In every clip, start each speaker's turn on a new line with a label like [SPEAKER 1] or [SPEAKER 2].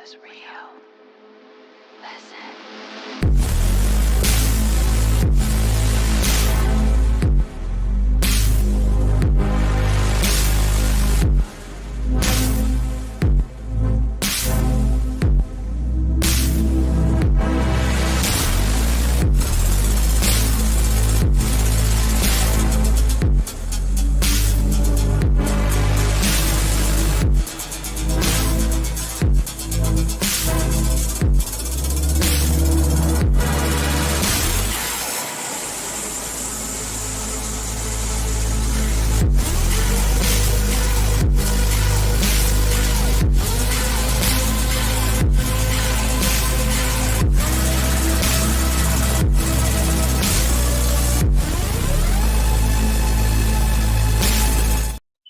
[SPEAKER 1] was real. Listen.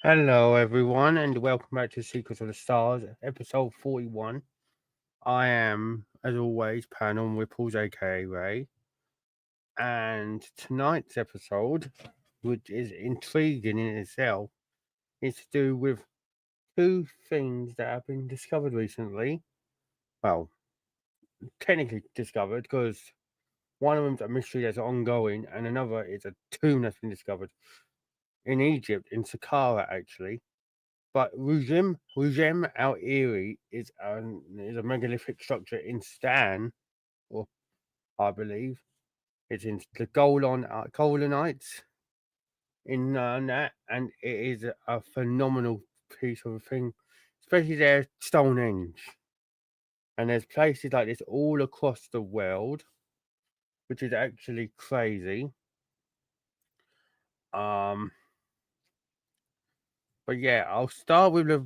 [SPEAKER 2] Hello, everyone, and welcome back to Secrets of the Stars, episode 41. I am, as always, Paranormal Ripples, aka Ray, and tonight's episode, which is intriguing in itself, is to do with two things that have been discovered recently. Well, technically discovered, because one of them's a mystery that's ongoing, and another is a tomb that's been discovered in Egypt, in Saqqara, actually. But Rujm el-Hiri is a megalithic structure in Stan, or I believe it's in the Golanites in that, and it is a phenomenal piece of a thing, especially their Stonehenge. And there's places like this all across the world, which is actually crazy. Um, but yeah, I'll start with the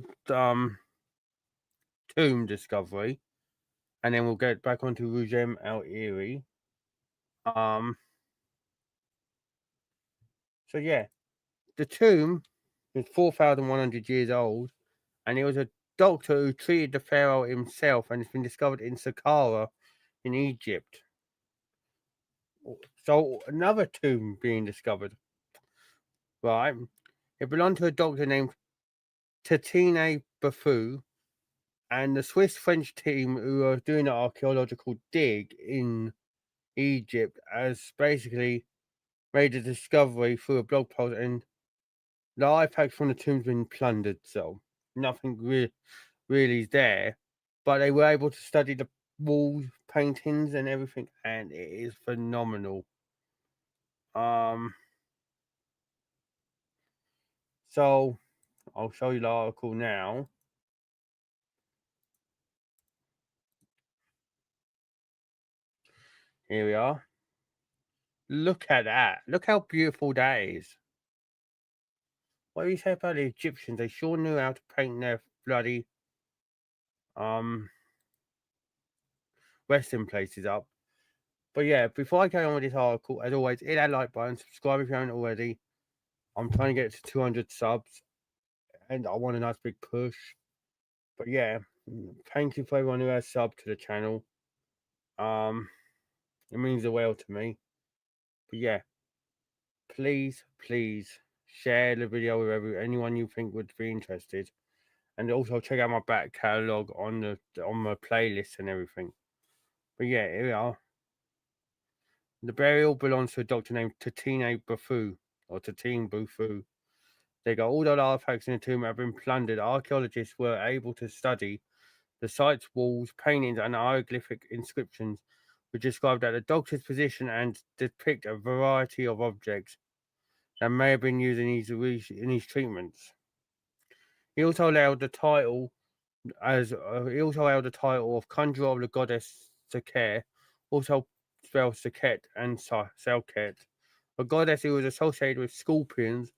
[SPEAKER 2] tomb discovery, and then we'll get back onto Rujm el-Hiri. Um, so yeah, the tomb is 4,100 years old, and it was a doctor who treated the pharaoh himself, and it's been discovered in Saqqara in Egypt. So another tomb being discovered, right? It belonged to a doctor named Tatine Bafu, and the Swiss-French team who are doing an archaeological dig in Egypt has basically made a discovery through a blog post, and the artifacts from the tomb's been plundered, so nothing really is there. But they were able to study the walls, paintings, and everything, and it is phenomenal. So I'll show you the article now. Here we are. Look at that. Look how beautiful that is. What do you say about the Egyptians? They sure knew how to paint their bloody resting places up. But yeah, before I go on with this article, as always, hit that like button, subscribe if you haven't already. I'm trying to get to 200 subs, and I want a nice big push. But yeah, thank you for everyone who has subbed to the channel. It means the world to me. But yeah, please share the video with anyone you think would be interested, and also check out my back catalogue on my playlist and everything. But yeah, here we are. The burial belongs to a doctor named Tatine Bafu, or Tatine Bufu. They got all the artifacts in the tomb have been plundered. Archaeologists were able to study the site's walls, paintings, and hieroglyphic inscriptions, which describe that the doctor's position and depict a variety of objects that may have been used in his treatments. He also held the title of conjurer of the goddess Saqqara, also spelled Saket and Selket, a goddess who was associated with scorpions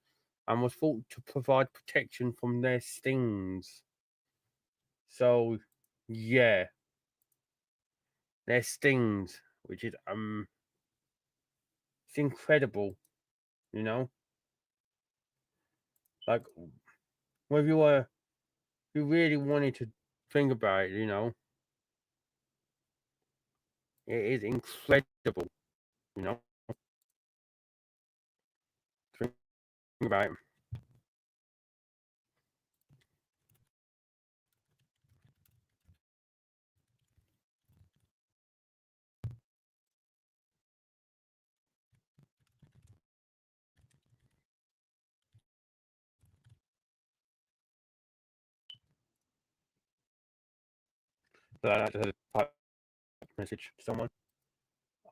[SPEAKER 2] and was thought to provide protection from their stings. So, yeah, their stings, which is it's incredible, you know. Like, whether you really wanted to think about it, you know, it is incredible, you know. Think about it. I just had a type message to someone.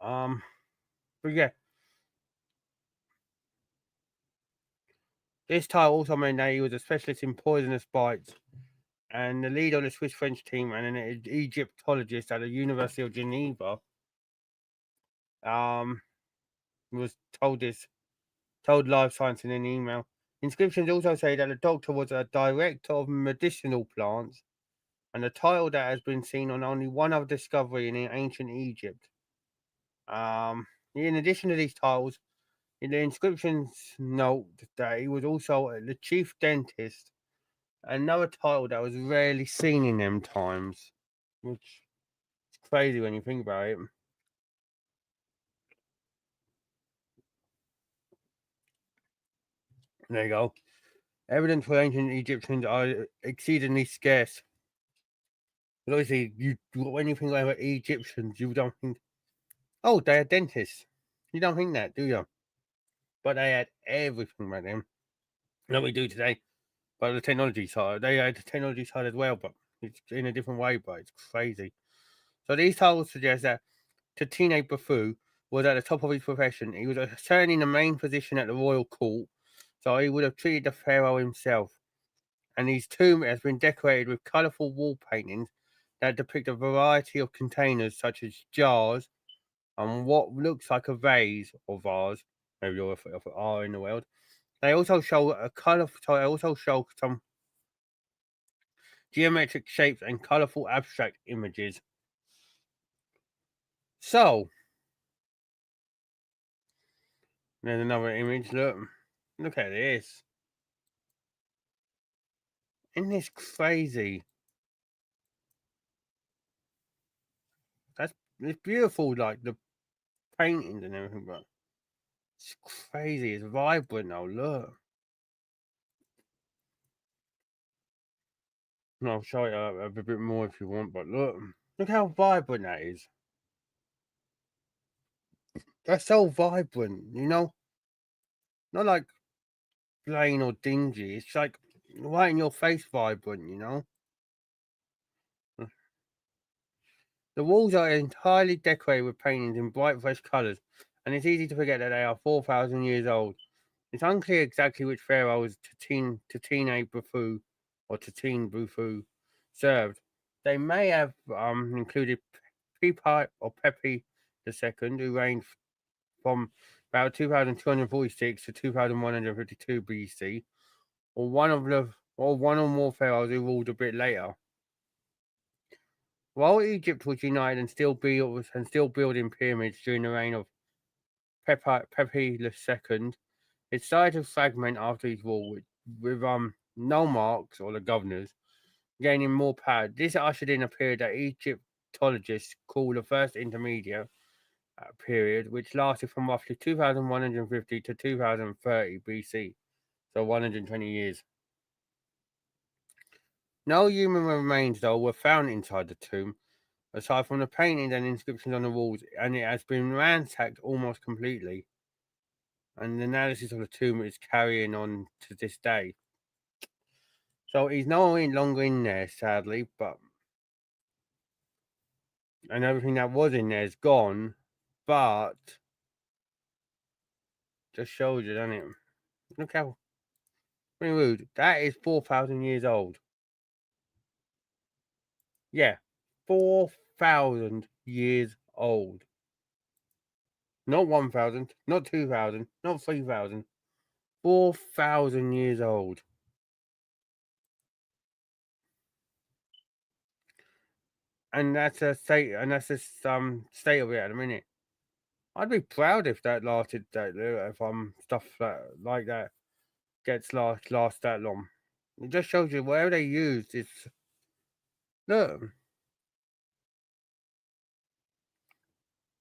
[SPEAKER 2] But yeah, this title also meant that he was a specialist in poisonous bites and the leader of the Swiss French team and an Egyptologist at the University of Geneva. Was told Live Science in an email. Inscriptions also say that the doctor was a director of medicinal plants and a title that has been seen on only one other discovery in ancient Egypt. In addition to these titles, in the inscriptions note that he was also the chief dentist, another title that was rarely seen in them times, which is crazy when you think about it. There you go. Evidence for ancient Egyptians are exceedingly scarce. But obviously, when you think about Egyptians, you don't think, oh, they are dentists. You don't think that, do you? But they had everything back then. That we do today. But the technology side, they had the technology side as well, but it's in a different way, but it's crazy. So these titles suggest that Tine Bufu was at the top of his profession. He was certainly in the main position at the royal court, so he would have treated the pharaoh himself. And his tomb has been decorated with colourful wall paintings that depict a variety of containers, such as jars and what looks like a vase or vase, maybe you're if are in the world. They also show a colourful. They also show some geometric shapes and colourful abstract images. So there's another image. Look at this. Isn't this crazy? It's beautiful, like the paintings and everything, but it's crazy. It's vibrant now. Look. And I'll show you a bit more if you want, but look how vibrant that is. That's so vibrant, not like plain or dingy. It's like right in your face, vibrant. The walls are entirely decorated with paintings in bright, fresh colours, and it's easy to forget that they are 4,000 years old. It's unclear exactly which pharaohs Tine Bufu or Tatine Bufu served. They may have included Pepi or Pepi II, who reigned from about 2246 to 2152 BC, or one or more pharaohs who ruled a bit later. While Egypt was united and still building pyramids during the reign of Pepi II, it started to fragment after his rule, with nomarchs or the governors gaining more power. This ushered in a period that Egyptologists call the First Intermediate period, which lasted from roughly 2150 to 2030 BC, so 120 years. No human remains, though, were found inside the tomb, aside from the paintings and inscriptions on the walls, and it has been ransacked almost completely. And the analysis of the tomb is carrying on to this day. So he's no longer in there, sadly, and everything that was in there is gone, but just shows you, doesn't it? Look how rude. That is 4,000 years old. Yeah, 4,000 years old. Not 1,000, not 2,000, not 3,000. 4,000 years old. And that's a state, and that's the state of it at the minute. I'd be proud if that lasted that, if stuff like that gets last that long. It just shows you whatever they used is look.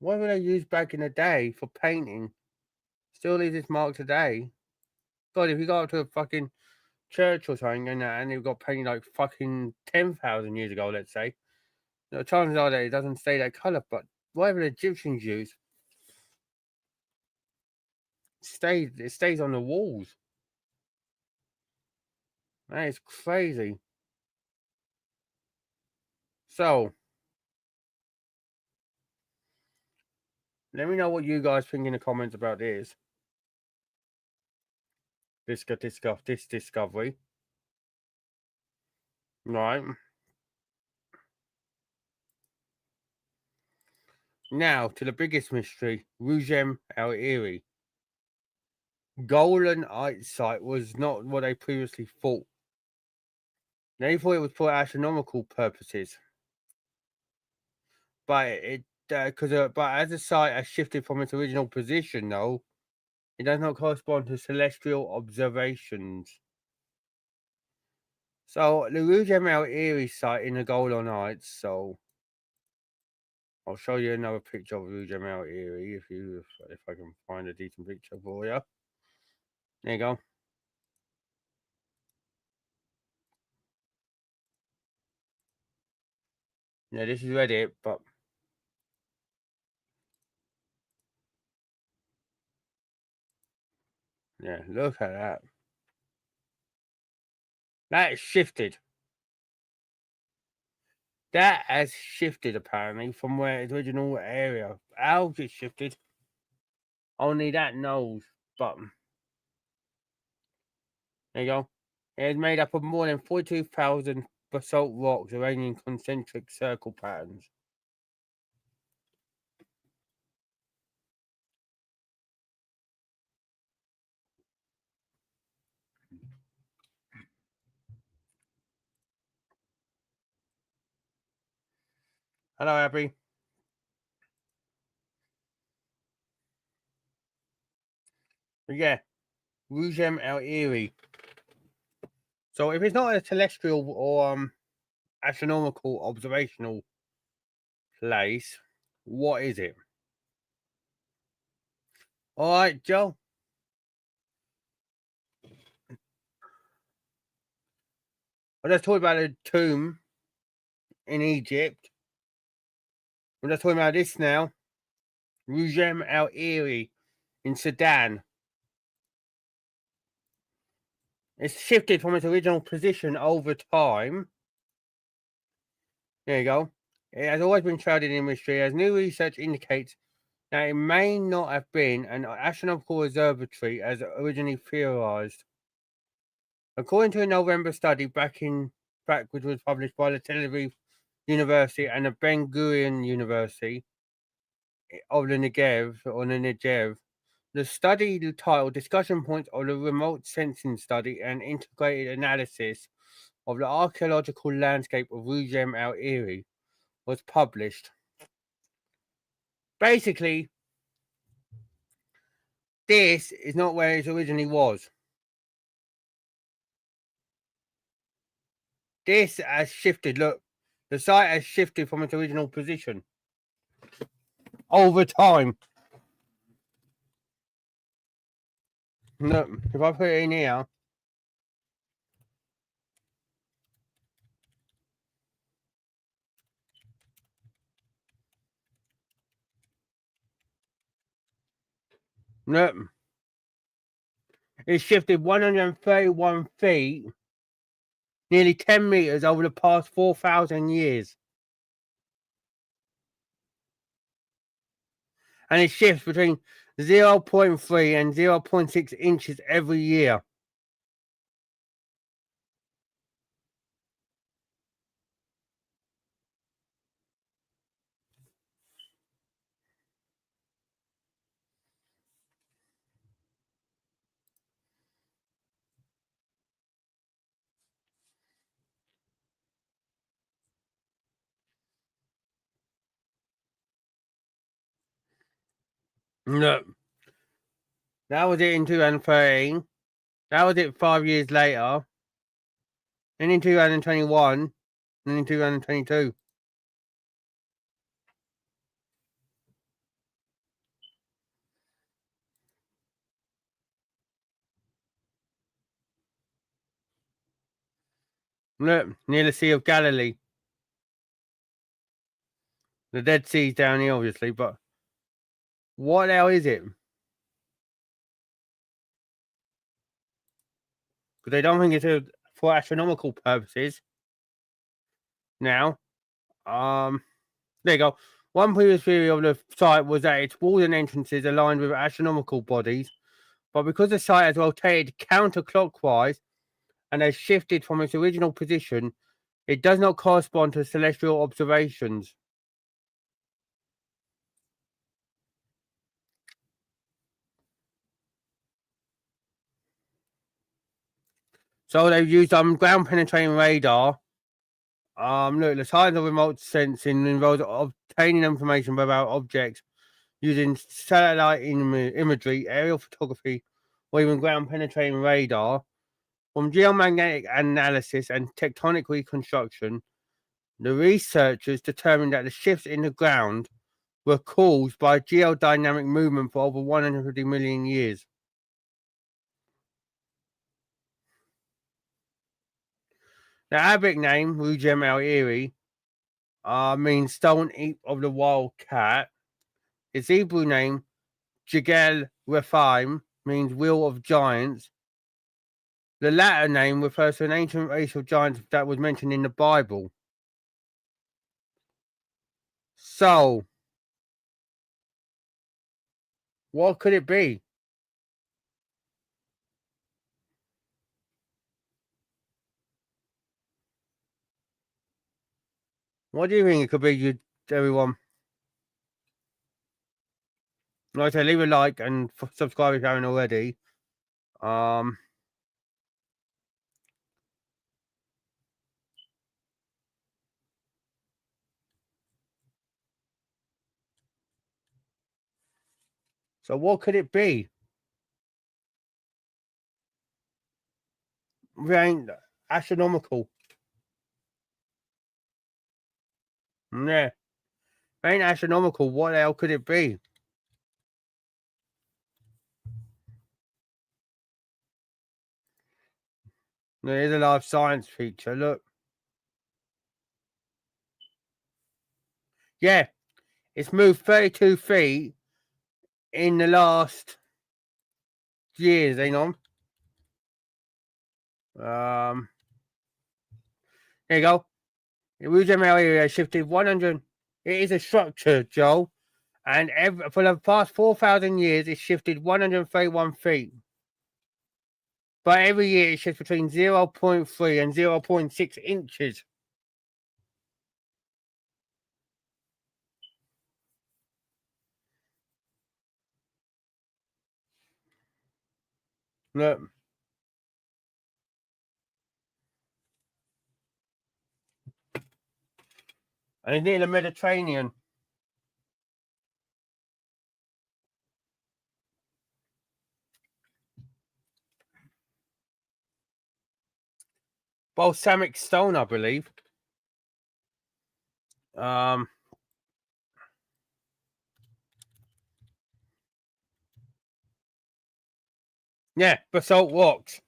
[SPEAKER 2] Whatever they used back in the day for painting still leaves its mark today. God, if you go up to a fucking church or something and you've got painted like fucking 10,000 years ago, let's say, the chances are that it doesn't stay that colour, but whatever the Egyptians use stays on the walls. That is crazy. So Let me know what you guys think in the comments about this. This discovery. Right. Now to the biggest mystery, Rujm el-Hiri. Golanite site was not what they previously thought. They thought it was for astronomical purposes, but but as the site has shifted from its original position, though, it does not correspond to celestial observations. So the Rujm el-Hiri site in the Golan Heights. So I'll show you another picture of Rujm el-Hiri if I can find a decent picture for you. There you go. Yeah, this is Reddit, but yeah, look at that. That shifted. That has shifted apparently from where its original area. How it shifted? Only that knows. But there you go. It is made up of more than 42,000 basalt rocks arranged in concentric circle patterns. Hello, Abby. But yeah, Rujm el-Hiri. So if it's not a celestial or astronomical observational place, what is it? All right, Joe. I just talked about a tomb in Egypt. I'm just talking about this now. Rujm el-Hiri in Sudan. It's shifted from its original position over time. There you go. It has always been shrouded in mystery, as new research indicates that it may not have been an astronomical observatory as originally theorized. According to a November study which was published by the Tel Aviv University and the Ben Gurion University of the Negev, the study titled Discussion Points of the Remote Sensing Study and Integrated Analysis of the Archaeological Landscape of Rujm el-Hiri was published. Basically, this is not where it originally was. This has shifted. Look, the site has shifted from its original position over time. Look, if I put it in here, look, it's shifted 131 feet, nearly 10 meters over the past 4,000 years. And it shifts between 0.3 and 0.6 inches every year. Look, that was it in 2013. That was it 5 years later. Then in 2021, and in 2022. Look, near the Sea of Galilee. The Dead Sea's down here, obviously, but what the hell is it? Because they don't think it's for astronomical purposes. Now, there you go. One previous theory of the site was that its walls and entrances aligned with astronomical bodies, but because the site has rotated counterclockwise and has shifted from its original position, it does not correspond to celestial observations. So they've used ground penetrating radar. Look, the science of remote sensing involves obtaining information about objects using satellite imagery, aerial photography, or even ground penetrating radar. From geomagnetic analysis and tectonic reconstruction, the researchers determined that the shifts in the ground were caused by geodynamic movement for over 150 million years. The Arabic name, Rujm el-Hiri, means stone heap of the wild cat. Its Hebrew name, Jigel Rephaim, means wheel of giants. The latter name refers to an ancient race of giants that was mentioned in the Bible. So, what could it be? What do you think it could be, everyone? Like I said, leave a like and subscribe if you haven't already. So what could it be? It ain't astronomical. Yeah, it ain't astronomical. What the hell could it be? There's a live science feature. Look. Yeah, it's moved 32 feet in the last years, ain't on? There you go. The Rujm area shifted 100. It is a structure, Joel, and for the past 4,000 years, it's shifted 131 feet. But every year, it shifts between 0.3 and 0.6 inches. Look. And it's near the Mediterranean. Balsamic stone, I believe. Yeah, basalt rocks.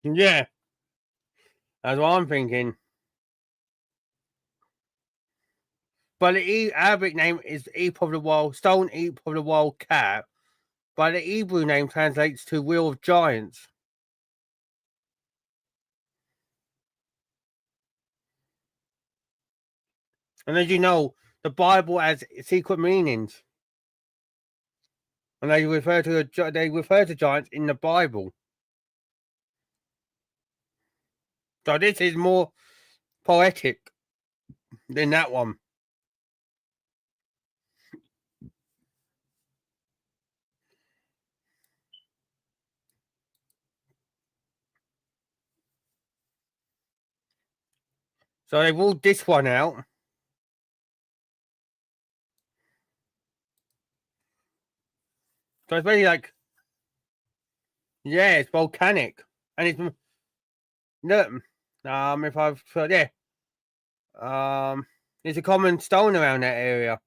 [SPEAKER 2] Yeah, that's what I'm thinking. But the Arabic name is Heap of the Wild, Stone Heap of the Wild Cat. But the Hebrew name translates to Wheel of Giants. And as you know, the Bible has secret meanings. And they refer to giants in the Bible. So this is more poetic than that one. So they've ruled this one out. So it's very like, yeah, it's volcanic. And it's, look, if I've, yeah, there's a common stone around that area.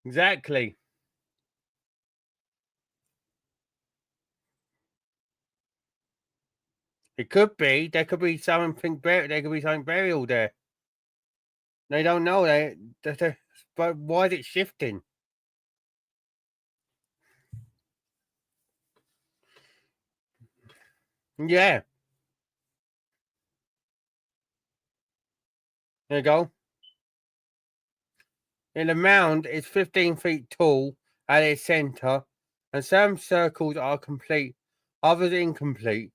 [SPEAKER 2] Exactly. It could be. There could be something buried. There could be something burial there. They don't know. But why is it shifting? Yeah. There you go. And the mound is 15 feet tall at its center, and some circles are complete, others incomplete.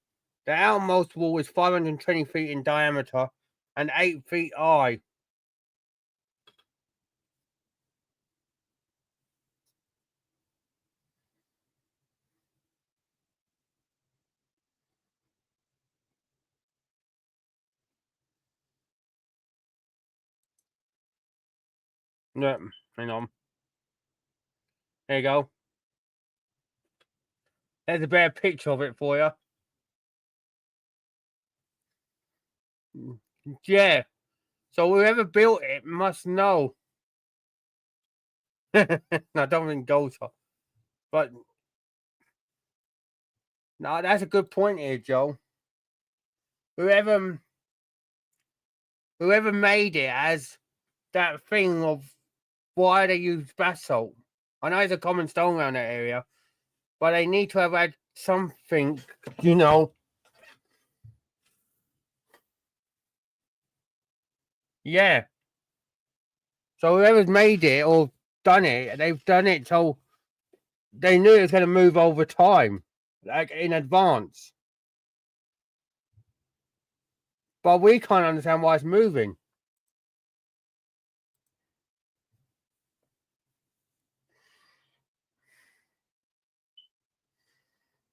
[SPEAKER 2] The outermost wall is 520 feet in diameter and 8 feet high. Look, hang on. There you go. There's a better picture of it for you. Yeah. So whoever built it must know. No, I don't think gold top. But no, that's a good point here, Joe. Whoever made it as that thing of why they use basalt. I know it's a common stone around that area, but they need to have had something, you know. Yeah. So whoever's made it or done it, they've done it so they knew it was going to move over time, like in advance. But we can't understand why it's moving.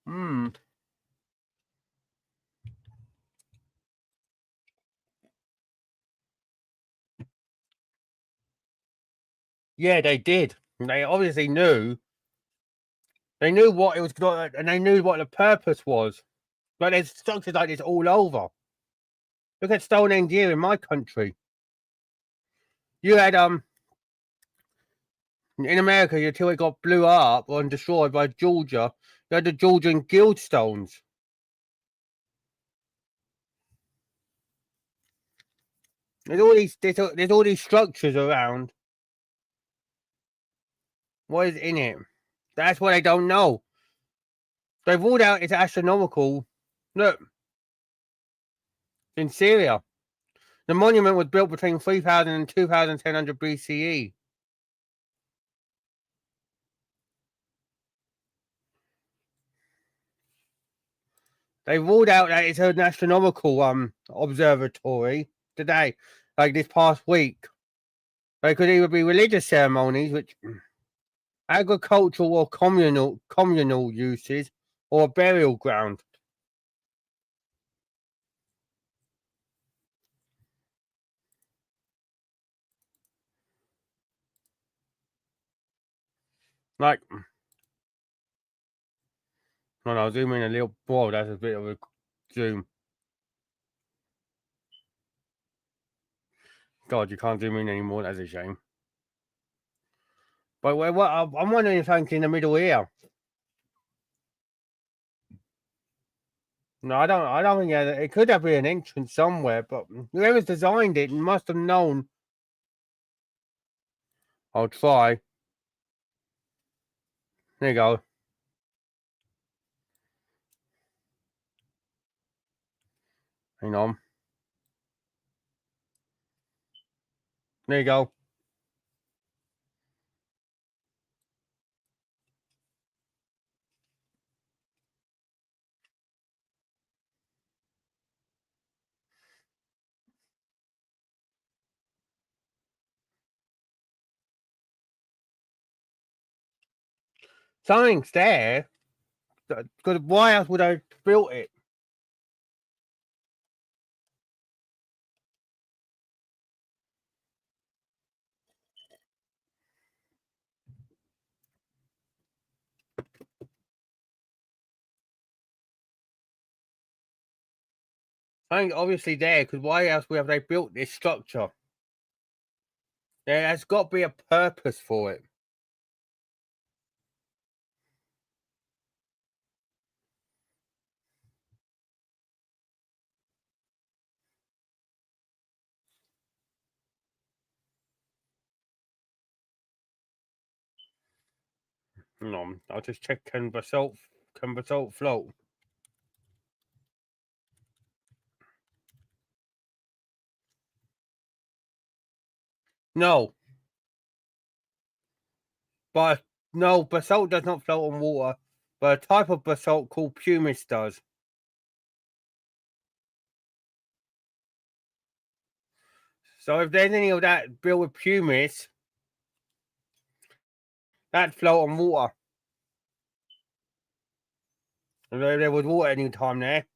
[SPEAKER 2] Hmm. Yeah, they did. They obviously knew. They knew what it was going, and they knew what the purpose was. But there's structures like this all over. Look at Stonehenge here in my country. You had in America until it got blew up and destroyed by Georgia. You had the Georgian Guildstones. There's all these structures around. What is in it? That's what they don't know. They've ruled out it's astronomical. Look, in Syria, the monument was built between 3000 and 2100 BCE. They ruled out that it's an astronomical observatory today, like this past week. They could either be religious ceremonies, which agricultural or communal uses, or a burial ground. Like, no, I'll zoom in a little more. That's a bit of a zoom. God, you can't zoom in anymore. That's a shame. But what I'm wondering if something's in the middle here. No, I don't. I don't think it could have been an entrance somewhere. But whoever's designed it must have known. I'll try. There you go. Hang on. There you go. Something's there. Because why else would I have built it? Something obviously there. Because why else would have they built this structure? There has got to be a purpose for it. No, I'll just check can basalt float. No. But no, basalt does not float on water, but a type of basalt called pumice does. So if there's any of that built with pumice, that'd float on water. If there was water any time there.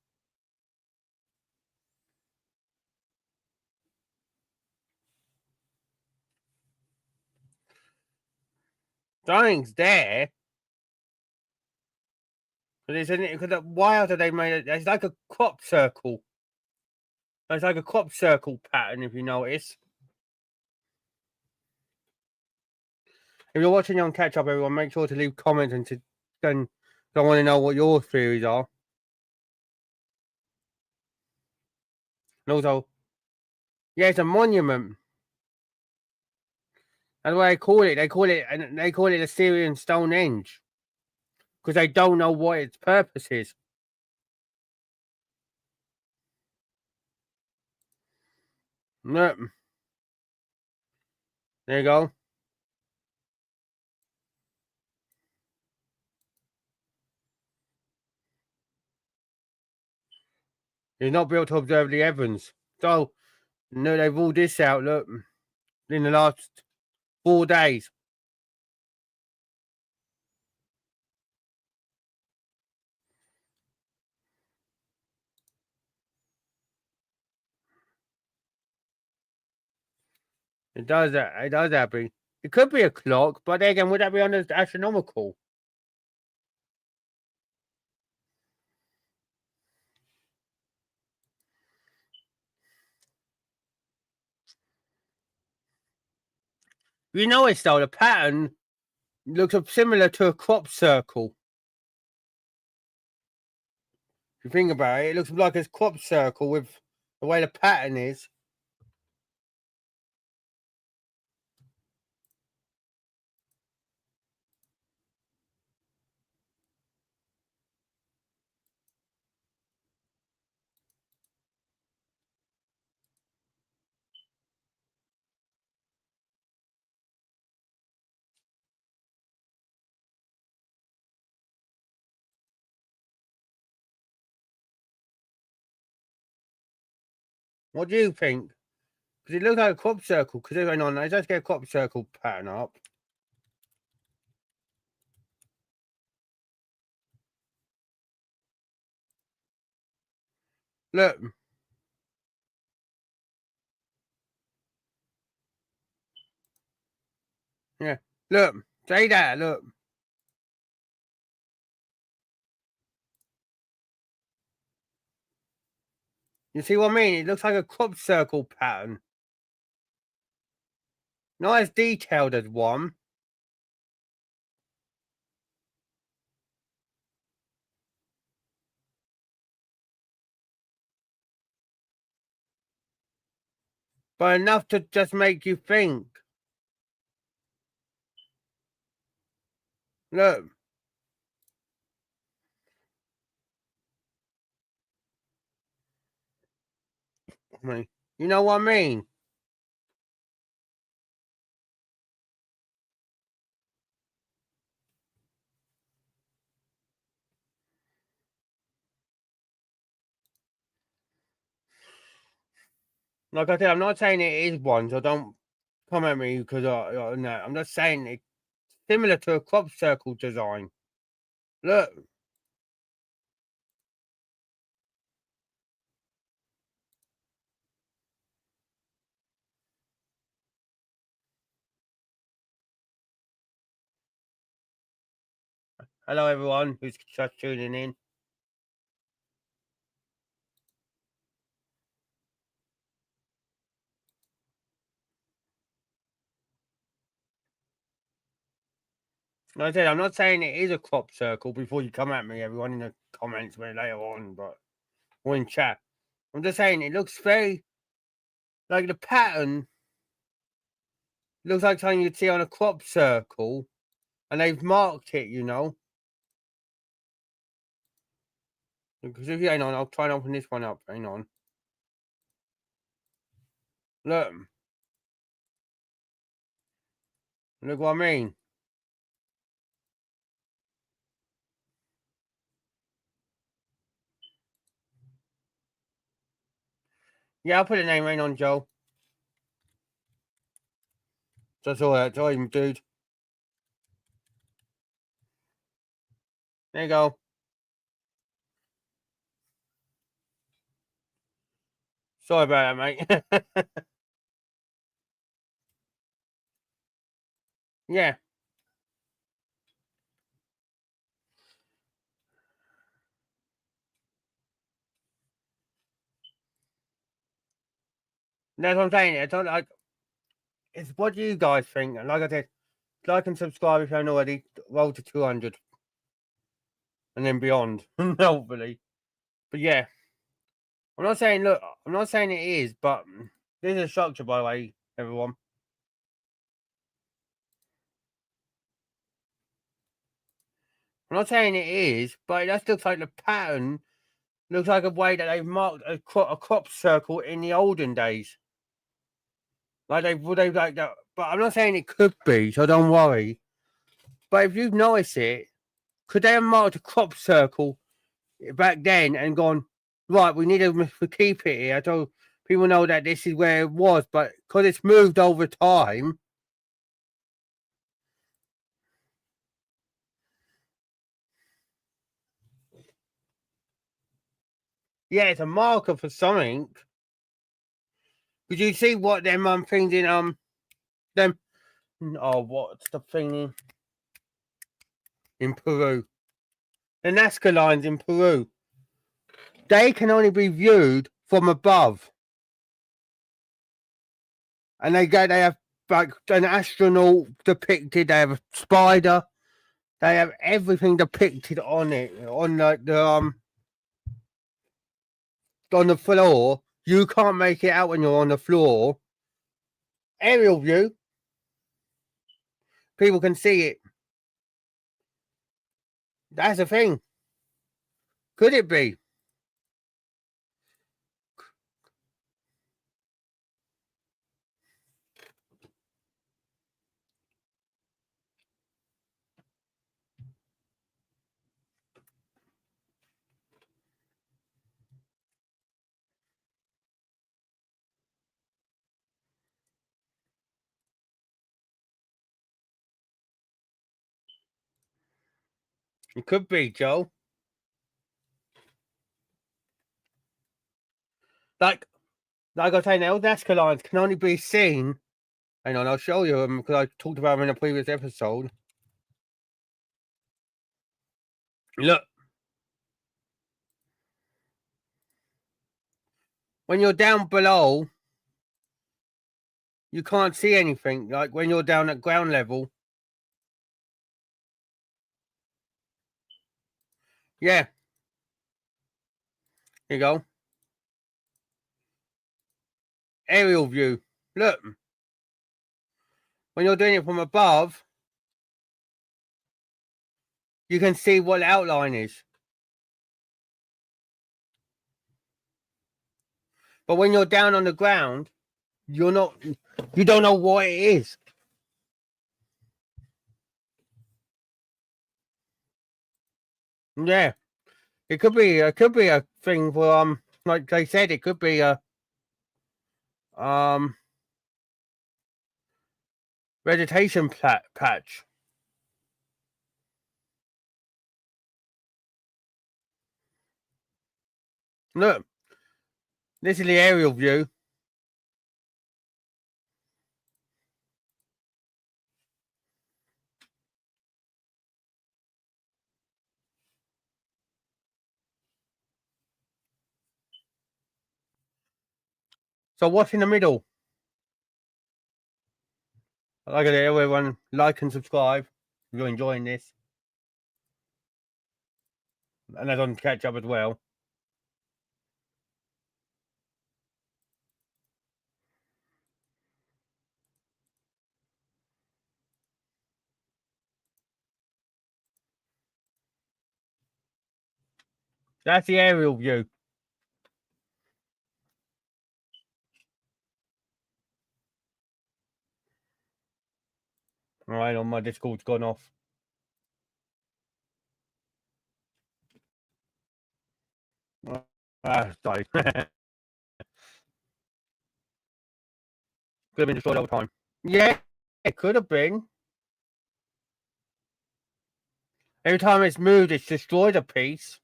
[SPEAKER 2] Something's there. Because why else have they made it? It's like a crop circle. It's like a crop circle pattern, if you notice. If you're watching on Catch Up, everyone, make sure to leave comments and I want to know what your theories are. And also, yeah, it's a monument. That's what they call it. They call it the Syrian Stonehenge because they don't know what its purpose is. Look. There you go. It's not built to observe the heavens. So, no, they've ruled this out, look, in the last 4 days. It does that. It does happen. It could be a clock, but again, would that be under astronomical? You know it's though. The pattern looks similar to a crop circle. If you think about it, it looks like a crop circle with the way the pattern is. What do you think? Because it looks like a crop circle. Because it went on, let's just get a crop circle pattern up. Look. Yeah. Look. Say that. Look. You see what I mean? It looks like a crop circle pattern. Not as detailed as one. But enough to just make you think. Look. I mean, you know what I mean? Like I said, I'm not saying it is one, so don't come at me because no, I'm just saying it's similar to a crop circle design. Look. Hello, everyone who's just tuning in. Like I said, I'm not saying it is a crop circle before you come at me, everyone, in the comments later on, but or in chat. I'm just saying it looks very like the pattern looks like something you'd see on a crop circle, And they've marked it, you know. Because if you hang on, I'll try and open this one up. Hang on. Look. Look what I mean. Yeah, I'll put the name right on, Joe. That's all that time, dude. There you go. Sorry about that, mate. Yeah. That's what I'm saying. It's not like it's what do you guys think? And like I said, like and subscribe if you haven't already. Roll to 200 and then beyond, hopefully. But yeah, I'm not saying. Look, I'm not saying it is, but this is a structure, by the way, everyone. I'm not saying it is, but it just looks like the pattern looks like a way that they've marked a crop circle in the olden days. Like they like that. But I'm not saying it could be, so don't worry. But if you've noticed it, could they have marked a crop circle back then and gone, right, we need to keep it here so people know that this is where it was, but because it's moved over time. Yeah, it's a marker for something. Could you see what them things in them what's the thing in Peru? The Nazca lines in Peru. They can only be viewed from above. And they have like an astronaut depicted, they have a spider, they have everything depicted on it, on like the on the floor. You can't make it out when you're on the floor. Aerial view, people can see it. That's the thing. Could it be? It could be, Joe. Like I was saying, the Nazca lines can only be seen. Hang on, I'll show you them because I talked about them in a previous episode. Look, when you're down below, you can't see anything. Like when you're down at ground level. Yeah. Here you go. Aerial view. Look. When you're doing it from above, you can see what the outline is. But when you're down on the ground, you don't know what it is. Yeah. It could be a thing for like they said, it could be a vegetation patch. Look, this is the aerial view. So what's in the middle? Like it, everyone, like and subscribe if you're enjoying this. And that's on catch up as well. That's the aerial view. All right, on my Discord's gone off. Sorry. Could have been destroyed over time. Yeah, it could have been. Every time it's moved, it's destroyed a piece.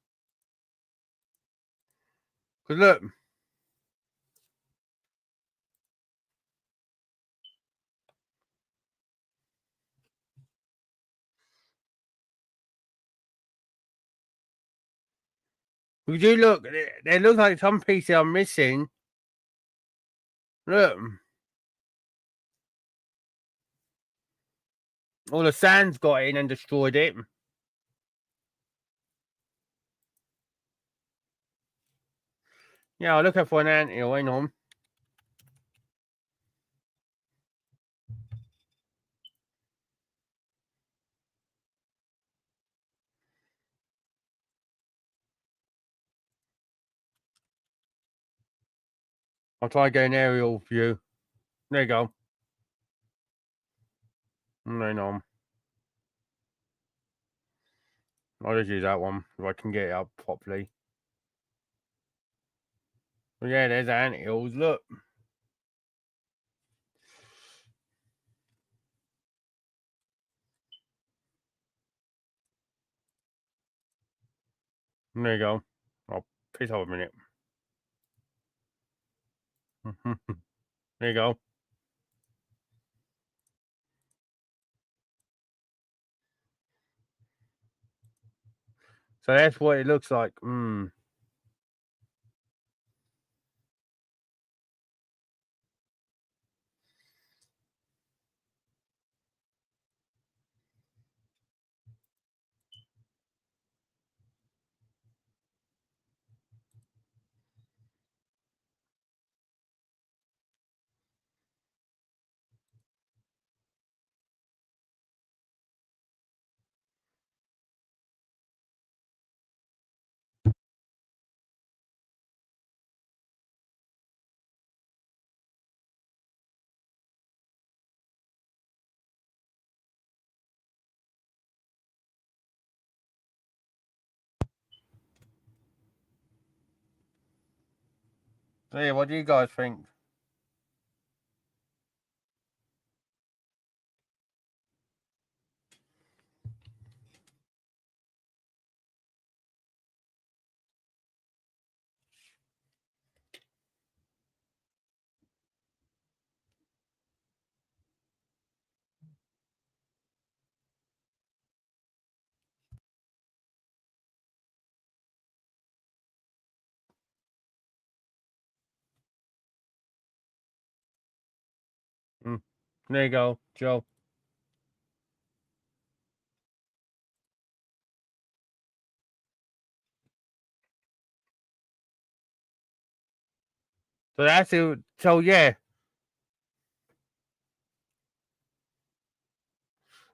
[SPEAKER 2] Because look. Would you look? There looks like some pieces are missing. Look. All the sand's got in and destroyed it. Yeah, I'll look out for an anthill, hang on. I'll try getting an aerial view. There you go. Hang on. I'll just use that one if I can get it up properly. Well, yeah, there's anthills. Look. There you go. I'll piss off a minute. There you go. So that's what it looks like. So yeah, what do you guys think? There you go, Joe. So that's it. So yeah.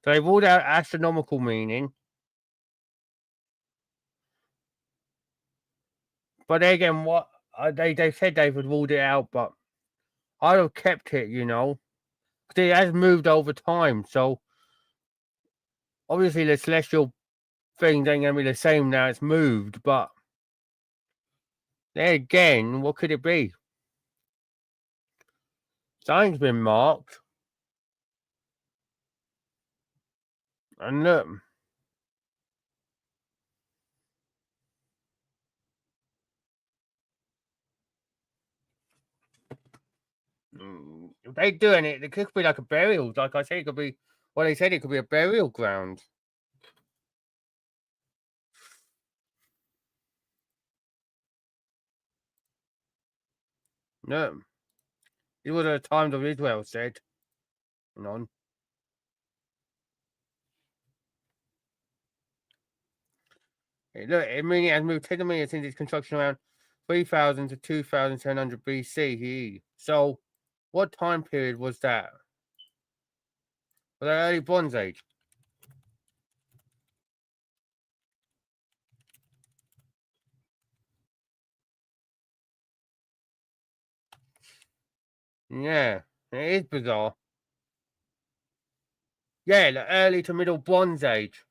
[SPEAKER 2] So they ruled out astronomical meaning. But then again, what they said they would ruled it out, but I'd have kept it, because it has moved over time. So obviously the celestial things ain't gonna be the same now. It's moved, but there again, what could it be? Something's been marked, and look. If they're doing it, it could be like a burial. Like I said, it could be. Well, they said it could be a burial ground. No, it was the times of Israel said. Hang on. Look, it mean it has moved 10 minutes since its construction around 3000 to 2700 BCE. So, what time period was that? Was that early Bronze Age? Yeah, it is bizarre. Yeah, the early to middle Bronze Age.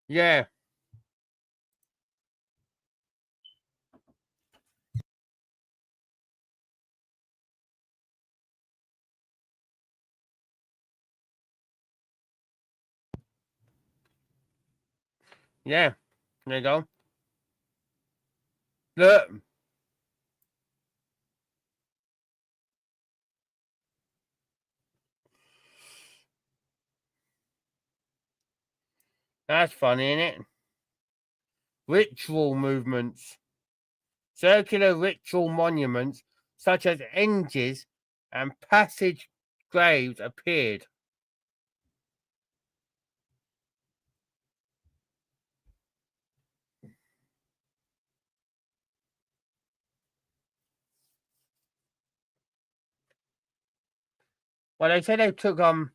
[SPEAKER 2] Yeah, yeah. There you go. Look, that's funny, isn't it? Ritual movements. Circular ritual monuments such as henges and passage graves appeared. Well, they say they took ground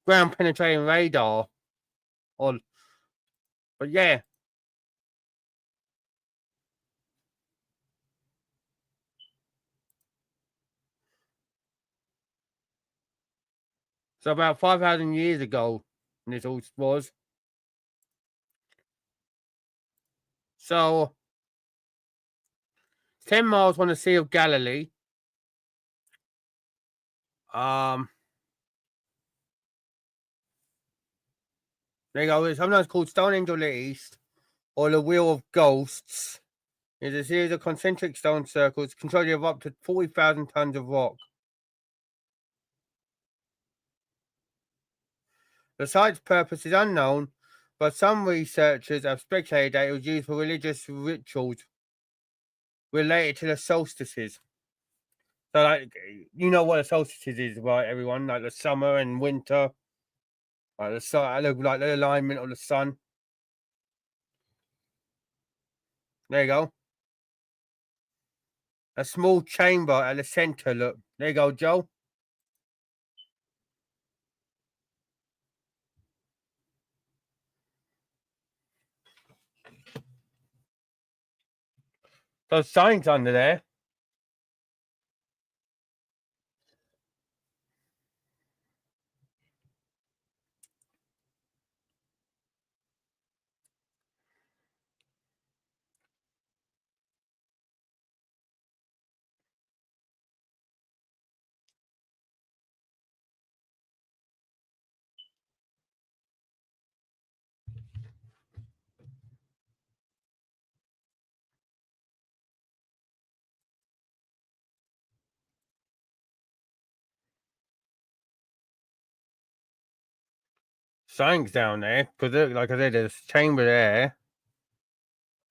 [SPEAKER 2] penetrating radar on, but yeah, so about 5,000 years ago, this all was. So 10 miles from the Sea of Galilee. Um, there you go. It's sometimes called Stonehenge of the East or the Wheel of Ghosts. It's a series of concentric stone circles containing of up to 40,000 tons of rock. The site's purpose is unknown, but some researchers have speculated that it was used for religious rituals related to the solstices. So, like, you know what a solstice is, right, everyone? Like the summer and winter, like the sun, like the alignment of the sun. There you go. A small chamber at the center. Look, there you go, Joe. Those signs under there. Signs down there because, like I said, there's a chamber there.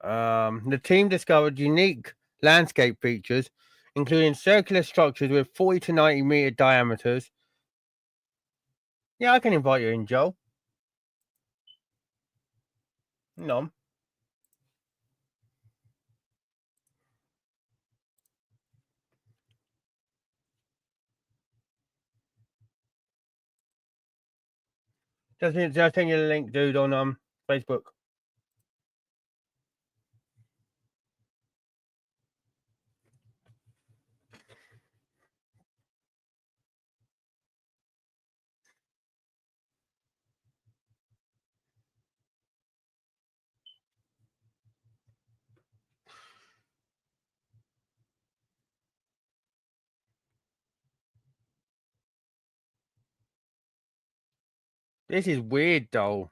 [SPEAKER 2] The team discovered unique landscape features, including circular structures with 40 to 90-meter diameters. Yeah, I can invite you in, Joe. No, just send you the link, dude, on Facebook. This is weird, though.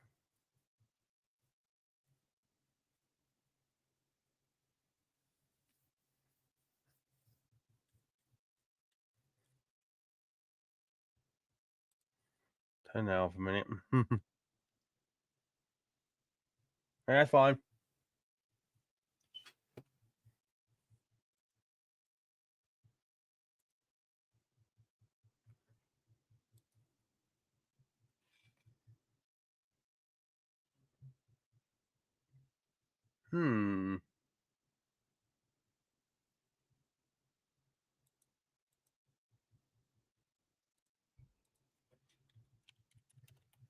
[SPEAKER 2] Turn that off a minute. That's fine. Hmm.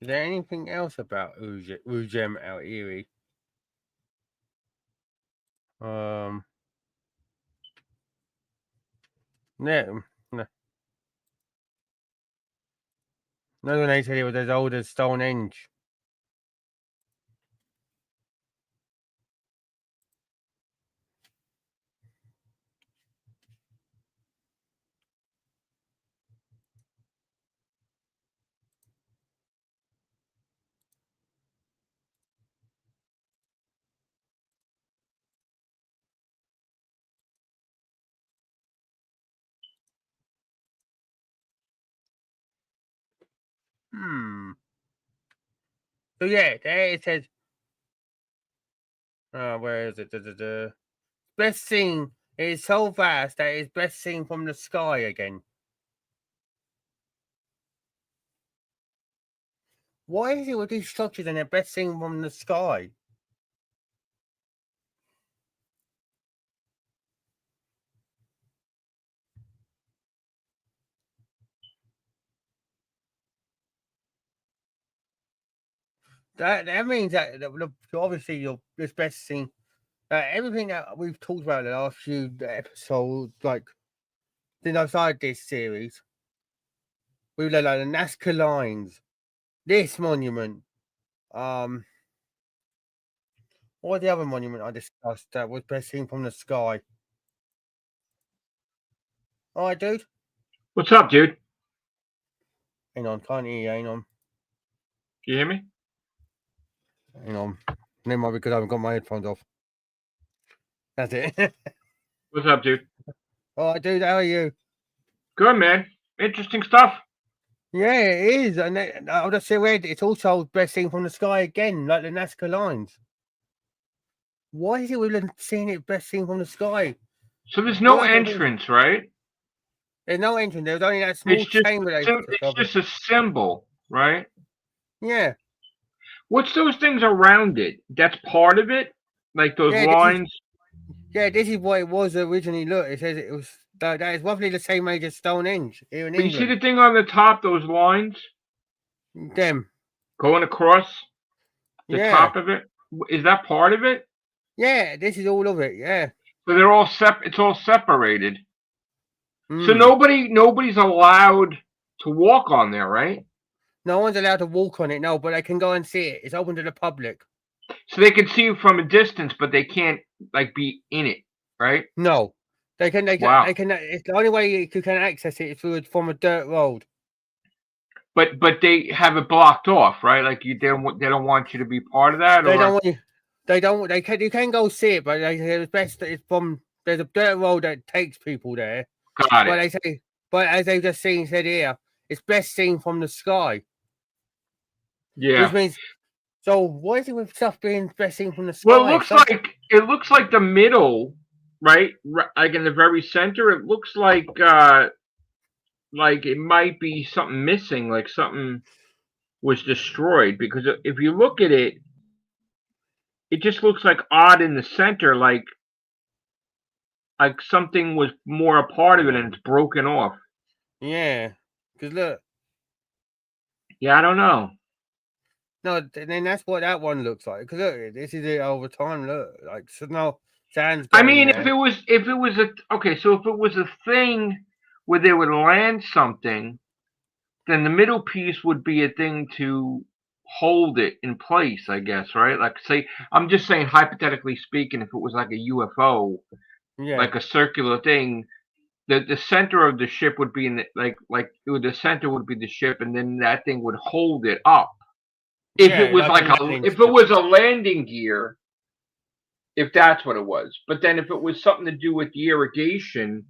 [SPEAKER 2] Is there anything else about Rujm el-Hiri? No, no. No one they said it was as old as Stonehenge. So yeah, there it says. Where is it? Best seen. It is so vast that it is best seen from the sky again. Why is it with these structures and they're best seen from the sky? That means that obviously you're it's best seen. Everything that we've talked about in the last few episodes, like since I started this series, we've done like the Nazca lines, this monument, what was the other monument I discussed that was best seen from the sky? All right, dude.
[SPEAKER 1] What's up, dude?
[SPEAKER 2] Hang on, can't hear you. Hang on.
[SPEAKER 1] Can you hear me?
[SPEAKER 2] Hang on. Never mind, because I haven't got my headphones off. That's it.
[SPEAKER 1] What's up, dude?
[SPEAKER 2] All right, dude. How are you?
[SPEAKER 1] Good, man. Interesting stuff.
[SPEAKER 2] Yeah, it is. And I'll just say it's also best seen from the sky again, like the Nazca lines. Why is it we've seen it best seen from the sky?
[SPEAKER 1] So there's no entrance, right?
[SPEAKER 2] There's no entrance. There's only that small chamber.
[SPEAKER 1] It's just a symbol, right?
[SPEAKER 2] Yeah.
[SPEAKER 1] What's those things around it? That's part of it? Like those lines?
[SPEAKER 2] This is what it was originally. Look, it says it was that is roughly the same age as Stonehenge here in England.
[SPEAKER 1] You see the thing on the top, those lines?
[SPEAKER 2] Them.
[SPEAKER 1] Going across the top of it? Is that part of it?
[SPEAKER 2] Yeah, this is all of it, yeah.
[SPEAKER 1] So they're all it's all separated. So nobody's allowed to walk on there, right?
[SPEAKER 2] No one's allowed to walk on it, no, but they can go and see it. It's open to the public.
[SPEAKER 1] So they can see you from a distance, but they can't like be in it, right?
[SPEAKER 2] No. They can it's the only way you can access it is from a dirt road.
[SPEAKER 1] But they have it blocked off, right? Like they don't want you to be part of that.
[SPEAKER 2] They don't want you. You can go see it, but it's best. There's a dirt road that takes people there.
[SPEAKER 1] Got it.
[SPEAKER 2] But as they've just said here, it's best seen from the sky.
[SPEAKER 1] Yeah.
[SPEAKER 2] Which means, so why is it with stuff being best seen from the sky?
[SPEAKER 1] Well, it looks like the middle, right? Like in the very center, it looks like it might be something missing, like something was destroyed. Because if you look at it, it just looks like odd in the center, like something was more a part of it and it's broken off.
[SPEAKER 2] Yeah, because look.
[SPEAKER 1] Yeah, I don't know.
[SPEAKER 2] No, then that's what that one looks like. Because look, this is it over time. Look, like so now sand's.
[SPEAKER 1] I mean, if it was a thing where they would land something, then the middle piece would be a thing to hold it in place, I guess, right? Like, say, I'm just saying, hypothetically speaking, if it was like a UFO, like a circular thing, the center of the ship would be in the center would be the ship, and then that thing would hold it up. If it was if it was a landing gear, if that's what it was. But then if it was something to do with the irrigation,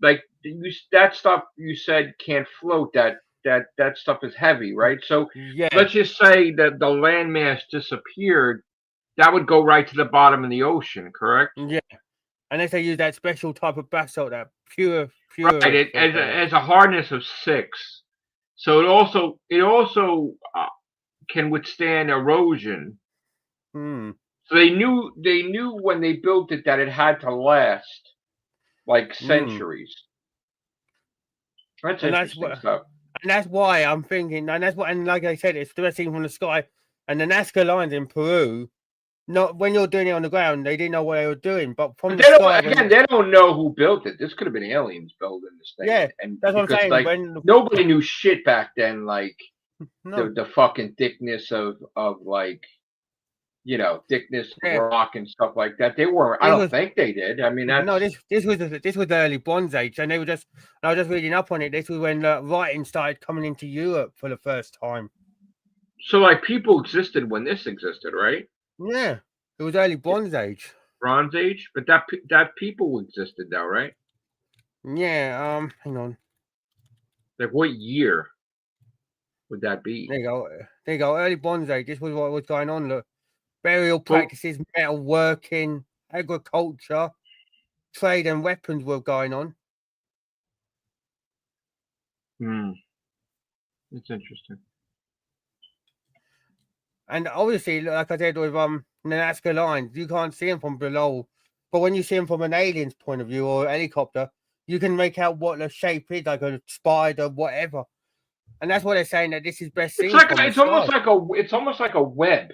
[SPEAKER 1] like that stuff you said can't float, that stuff is heavy, right? So let's just say that the landmass disappeared, that would go right to the bottom of the ocean, correct?
[SPEAKER 2] Yeah. Unless they use that special type of basalt, that pure.
[SPEAKER 1] Right, it has a hardness of 6. So it also can withstand erosion. So they knew when they built it that it had to last like centuries. That's interesting stuff.
[SPEAKER 2] And that's why I'm thinking, and that's what, and like I said, it's the best thing from the sky. And the Nazca lines in Peru, not when you're doing it on the ground, they didn't know what they were doing. But from the sky,
[SPEAKER 1] they don't know who built it. This could have been aliens building this thing.
[SPEAKER 2] Yeah,
[SPEAKER 1] and
[SPEAKER 2] that's what I'm
[SPEAKER 1] because
[SPEAKER 2] saying.
[SPEAKER 1] like
[SPEAKER 2] When
[SPEAKER 1] nobody knew shit back then, like
[SPEAKER 2] no,
[SPEAKER 1] the fucking thickness of like thickness of
[SPEAKER 2] yeah,
[SPEAKER 1] rock and stuff like that. They weren't. I
[SPEAKER 2] this
[SPEAKER 1] don't
[SPEAKER 2] was
[SPEAKER 1] think they did. I mean,
[SPEAKER 2] no,
[SPEAKER 1] that's
[SPEAKER 2] this was the early Bronze Age, and they were just. I was just reading up on it. This was when writing started coming into Europe for the first time.
[SPEAKER 1] so like people existed when this existed, right?
[SPEAKER 2] Yeah, it was early Bronze Age.
[SPEAKER 1] Bronze Age, but that people existed though, right?
[SPEAKER 2] Yeah. Hang on.
[SPEAKER 1] Like what year would that be?
[SPEAKER 2] There you go. There you go. Early Bronze Age. This was what was going on. Look, burial practices, metal working, agriculture, trade, and weapons were going on.
[SPEAKER 1] It's interesting.
[SPEAKER 2] And obviously, like I said with the Nazca lines, you can't see them from below. But when you see them from an alien's point of view or a helicopter, you can make out what the shape is, like a spider, whatever. And that's what they're saying, that this is best seen.
[SPEAKER 1] It's almost like a web.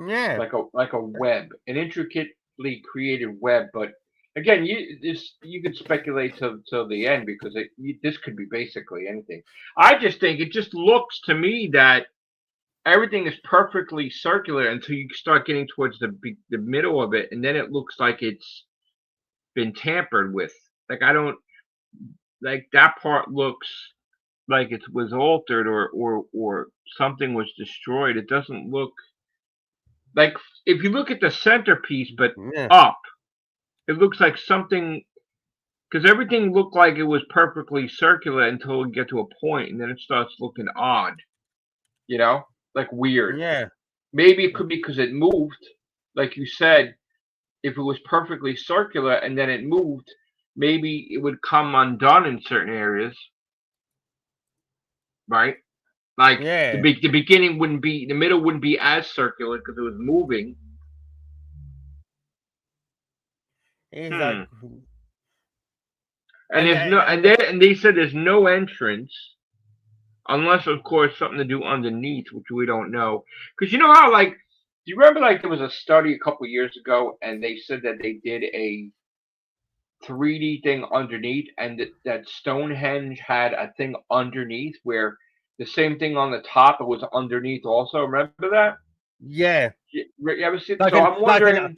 [SPEAKER 2] Yeah.
[SPEAKER 1] Like a web, an intricately created web. But again, you could speculate till the end because this could be basically anything. I just think it just looks to me that everything is perfectly circular until you start getting towards the middle of it, and then it looks like it's been tampered with. Like I don't like that part looks like it was altered or something was destroyed. It doesn't look like if you look at the centerpiece, but up, it looks like something because everything looked like it was perfectly circular until we get to a point, and then it starts looking odd. Like weird.
[SPEAKER 2] Yeah.
[SPEAKER 1] Maybe it could be because it moved, like you said. If it was perfectly circular and then it moved, maybe it would come undone in certain areas, right? Like the beginning wouldn't be, the middle wouldn't be as circular because it was moving.
[SPEAKER 2] It's like,
[SPEAKER 1] and they said there's no entrance unless, of course, something to do underneath, which we don't know. Because you know how, like, do you remember, like, there was a study a couple years ago, and they said that they did a 3D thing underneath, and that Stonehenge had a thing underneath where the same thing on the top, it was underneath also. Remember that?
[SPEAKER 2] Yeah.
[SPEAKER 1] You ever see?
[SPEAKER 2] Like
[SPEAKER 1] so I'm wondering.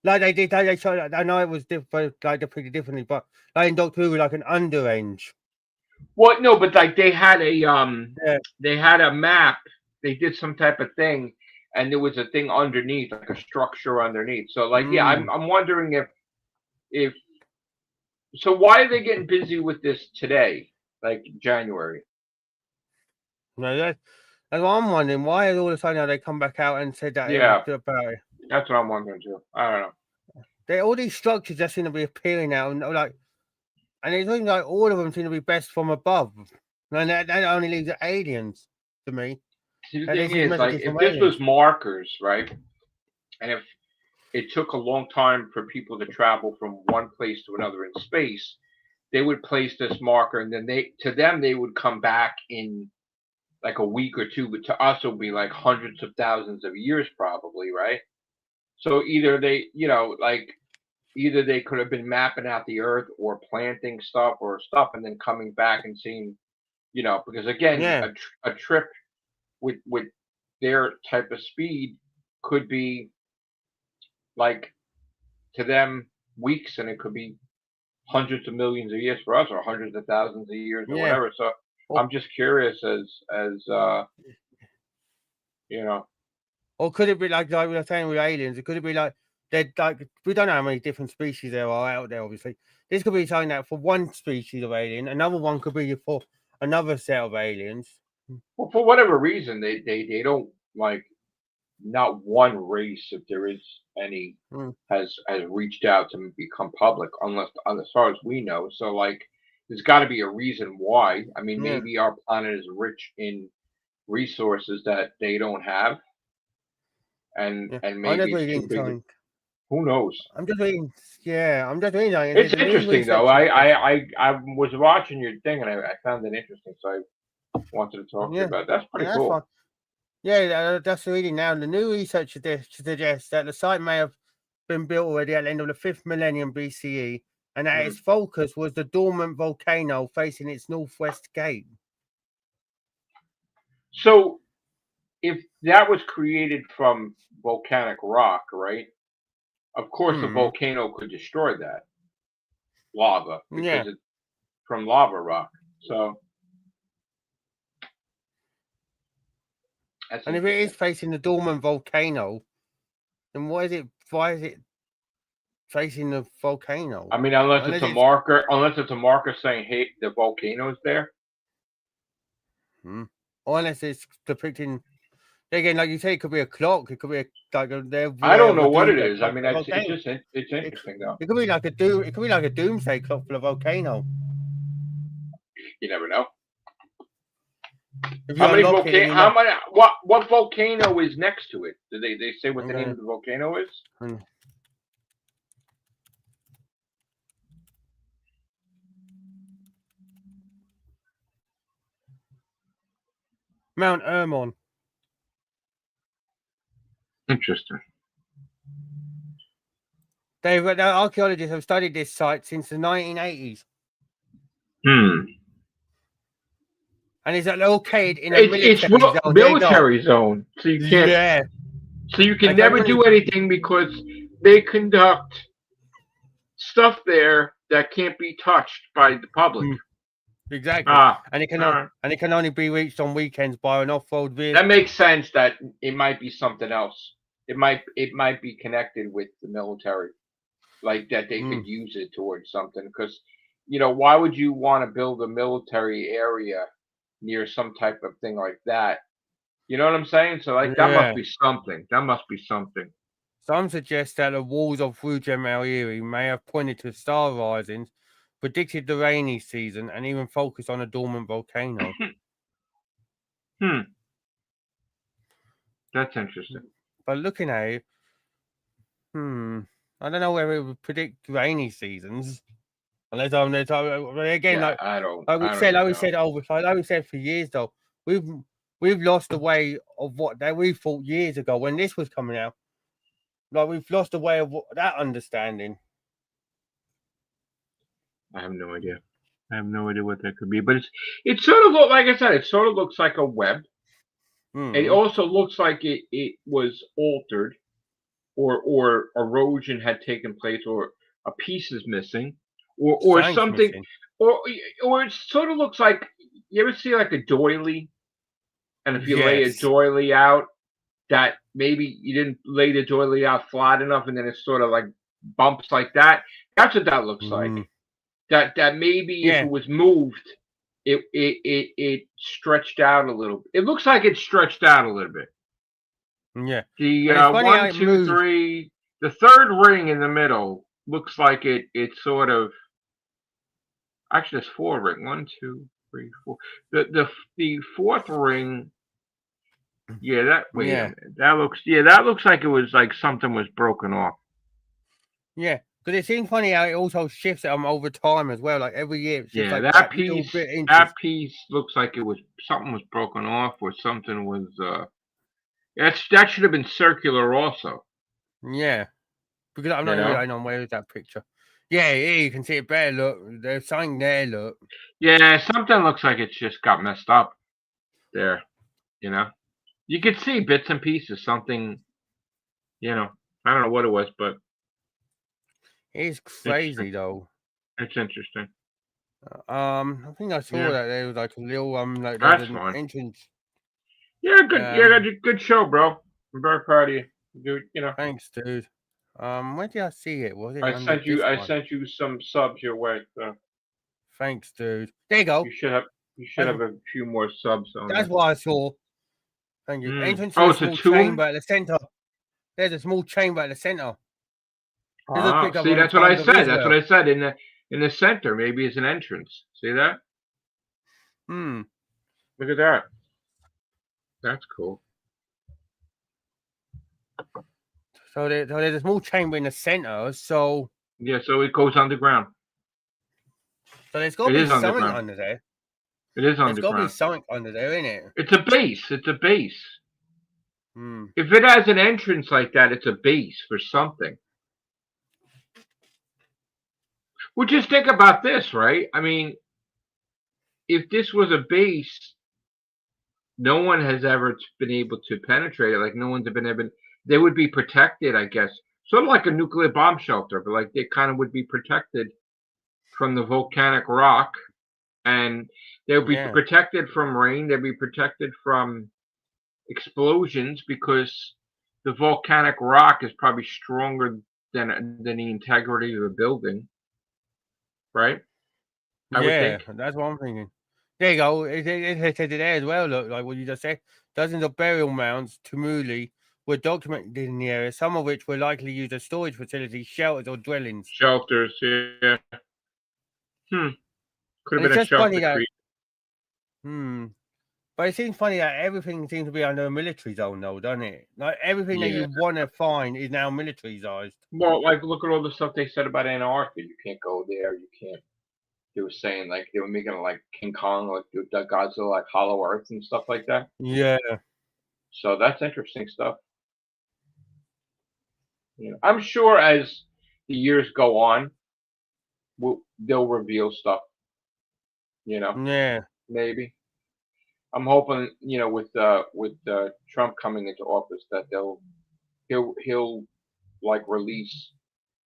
[SPEAKER 2] Like they did, they showed. I know it was different, like pretty differently, but like in Doctor Who, like an underrange.
[SPEAKER 1] Well, no, but like they had a map. They did some type of thing, and there was a thing underneath, like a structure underneath. So, like, yeah, I'm wondering if. So why are they getting busy with this today, like January?
[SPEAKER 2] No, that's what I'm wondering. Why all of a sudden they come back out and said that?
[SPEAKER 1] Yeah,
[SPEAKER 2] about it?
[SPEAKER 1] That's what I'm wondering too. I don't know.
[SPEAKER 2] All these structures just seem to be appearing now, and like, and it seems like all of them seem to be best from above, and that only leaves the aliens to me.
[SPEAKER 1] See, the thing is, like, if this was markers, right, and if it took a long time for people to travel from one place to another in space, they would place this marker, and then they would come back in like a week or two, but to us it would be like hundreds of thousands of years probably, right? So either they could have been mapping out the Earth or planting stuff and then coming back and seeing, because again, a trip with their type of speed could be like to them weeks, and it could be hundreds of millions of years for us, or hundreds of thousands of years, or whatever. So I'm just curious as
[SPEAKER 2] Or could it be like we were saying with aliens? It could it be like we don't know how many different species there are out there. Obviously, this could be something that for one species of alien, another one could be for another set of aliens.
[SPEAKER 1] Well, for whatever reason, they don't like. Not one race, if there is any, has reached out to become public, unless as far as we know. So, like, there's got to be a reason why. I mean, maybe our planet is rich in resources that they don't have, and maybe it's too big. Who knows?
[SPEAKER 2] I'm just reading. Yeah, I'm just reading.
[SPEAKER 1] It's
[SPEAKER 2] The new
[SPEAKER 1] interesting though.
[SPEAKER 2] research.
[SPEAKER 1] I was watching your thing and I found it interesting, so I wanted to talk to you
[SPEAKER 2] Yeah,
[SPEAKER 1] about it. That's pretty
[SPEAKER 2] yeah, that's
[SPEAKER 1] cool.
[SPEAKER 2] fine. Yeah, that's reading now. The new research suggests that the site may have been built already at the end of the 5th millennium BCE, and that its focus was the dormant volcano facing its northwest gate.
[SPEAKER 1] So, if that was created from volcanic rock, right? Of course, a volcano could destroy that lava because it's from lava rock. So,
[SPEAKER 2] and if it is facing the dormant volcano, then why is it facing the volcano?
[SPEAKER 1] I mean, unless it's a marker saying, "Hey, the volcano's there."
[SPEAKER 2] Or unless it's depicting. Again, like you say, it could be a clock. It could be
[SPEAKER 1] I don't know what it is. I mean, it's interesting though.
[SPEAKER 2] It could be like a doomsday clock for a volcano.
[SPEAKER 1] You never know.
[SPEAKER 2] How many
[SPEAKER 1] what volcano is next to it? Do they say what the name of the volcano is?
[SPEAKER 2] Mount Hermon.
[SPEAKER 1] Interesting.
[SPEAKER 2] The archaeologists have studied this site since the 1980s. And it's located in a
[SPEAKER 1] military zone. So you can't.
[SPEAKER 2] Yeah.
[SPEAKER 1] So you can never do anything because they conduct stuff there that can't be touched by the public.
[SPEAKER 2] Exactly. And it can only be reached on weekends by an off-road vehicle.
[SPEAKER 1] That makes sense. That it might be something else. It might be connected with the military, like that they could use it towards something. Because why would you want to build a military area near some type of thing like that? You know what I'm saying? So that must be something. That must be something.
[SPEAKER 2] Some suggest that the walls of Rujm el-Hiri may have pointed to star risings, predicted the rainy season, and even focused on a dormant volcano.
[SPEAKER 1] That's interesting.
[SPEAKER 2] But looking at it, I don't know whether it would predict rainy seasons. Unless again, like we said for years though, we've lost the way of what we thought years ago when this was coming out. Like we've lost the way of that understanding.
[SPEAKER 1] I have no idea. I have no idea what that could be, but it sort of like I said, it sort of looks like a web. It also looks like it was altered, or erosion had taken place, or a piece is missing, or something, missing. or it sort of looks like, you ever see like a doily, and if you lay a doily out, that maybe you didn't lay the doily out flat enough, and then it sort of like bumps like that. That's what that looks like. That maybe if it was moved, it stretched out a little. It looks like it stretched out a little bit.
[SPEAKER 2] Yeah.
[SPEAKER 1] The 1, 2, 3, the third ring in the middle looks like it sort of. Actually, there's 4 rings. 1, 2, 3, 4. The fourth ring. Yeah, that looks like it was like something was broken off.
[SPEAKER 2] Yeah, because it seems funny how it also shifts over time as well. Like every year, it's like
[SPEAKER 1] that piece looks like something was broken off, or something was. That should have been circular also.
[SPEAKER 2] Yeah, because I'm not really on where is that picture. Yeah, you can see it better. Look, there's something there. Look.
[SPEAKER 1] Yeah, something looks like it's just got messed up there. You could see bits and pieces. Something. I don't know what it was, but
[SPEAKER 2] it's crazy though.
[SPEAKER 1] It's interesting.
[SPEAKER 2] I think I saw that there was like a little like
[SPEAKER 1] that's
[SPEAKER 2] an
[SPEAKER 1] fun.
[SPEAKER 2] entrance.
[SPEAKER 1] Yeah, good. Good show, bro. I'm very proud of you. Dude,
[SPEAKER 2] Thanks, dude. Where did I see it? Was it?
[SPEAKER 1] I sent you some subs your way. So.
[SPEAKER 2] Thanks, dude. There you go.
[SPEAKER 1] You should have a few more subs on.
[SPEAKER 2] That's what I saw. Thank you. Entrance to
[SPEAKER 1] a
[SPEAKER 2] small chamber at the center. There's a small chamber at the center.
[SPEAKER 1] See, that's what I said. That's what I said in the center. Maybe it's an entrance. See that? Look at that. That's cool.
[SPEAKER 2] So there's a small chamber in the center. So
[SPEAKER 1] Yeah, so it goes underground.
[SPEAKER 2] there's got
[SPEAKER 1] It
[SPEAKER 2] to be
[SPEAKER 1] is
[SPEAKER 2] something
[SPEAKER 1] underground.
[SPEAKER 2] under there.
[SPEAKER 1] It is
[SPEAKER 2] There's got to be
[SPEAKER 1] underground.
[SPEAKER 2] something under there, isn't it?
[SPEAKER 1] It's a base. It's a base.
[SPEAKER 2] Hmm.
[SPEAKER 1] If it has an entrance like that, it's a base for something. Well, just think about this, right? I mean, if this was a base, no one has ever been able to penetrate it. Like no one's been able. They would be protected, I guess, sort of like a nuclear bomb shelter, but like they kind of would be protected from the volcanic rock, and they would be
[SPEAKER 2] Yeah.
[SPEAKER 1] protected from rain. They'd be protected from explosions because the volcanic rock is probably stronger than the integrity of the building, right? I would
[SPEAKER 2] Yeah,
[SPEAKER 1] think.
[SPEAKER 2] that's what I'm thinking. There you go. It said it there as well. Look, like what you just said. Dozens of burial mounds, tumuli, were documented in the area, some of which were likely used as storage facilities, shelters, or dwellings.
[SPEAKER 1] Shelters, yeah. Could
[SPEAKER 2] And
[SPEAKER 1] have
[SPEAKER 2] it's
[SPEAKER 1] been a
[SPEAKER 2] just funny
[SPEAKER 1] shelter
[SPEAKER 2] that.
[SPEAKER 1] creek.
[SPEAKER 2] But it seems funny that everything seems to be under a military zone, though, doesn't it? Like everything that
[SPEAKER 1] Yeah.
[SPEAKER 2] you want to find is now militarized.
[SPEAKER 1] Well, like look at all the stuff they said about Antarctica. You can't go there. You can't. They were saying like they were making it like King Kong, like the Godzilla, like Hollow Earth and stuff like that.
[SPEAKER 2] Yeah.
[SPEAKER 1] So that's interesting stuff. I'm sure as the years go on, they'll reveal stuff.
[SPEAKER 2] Yeah.
[SPEAKER 1] Maybe. I'm hoping, with Trump coming into office, that he'll like release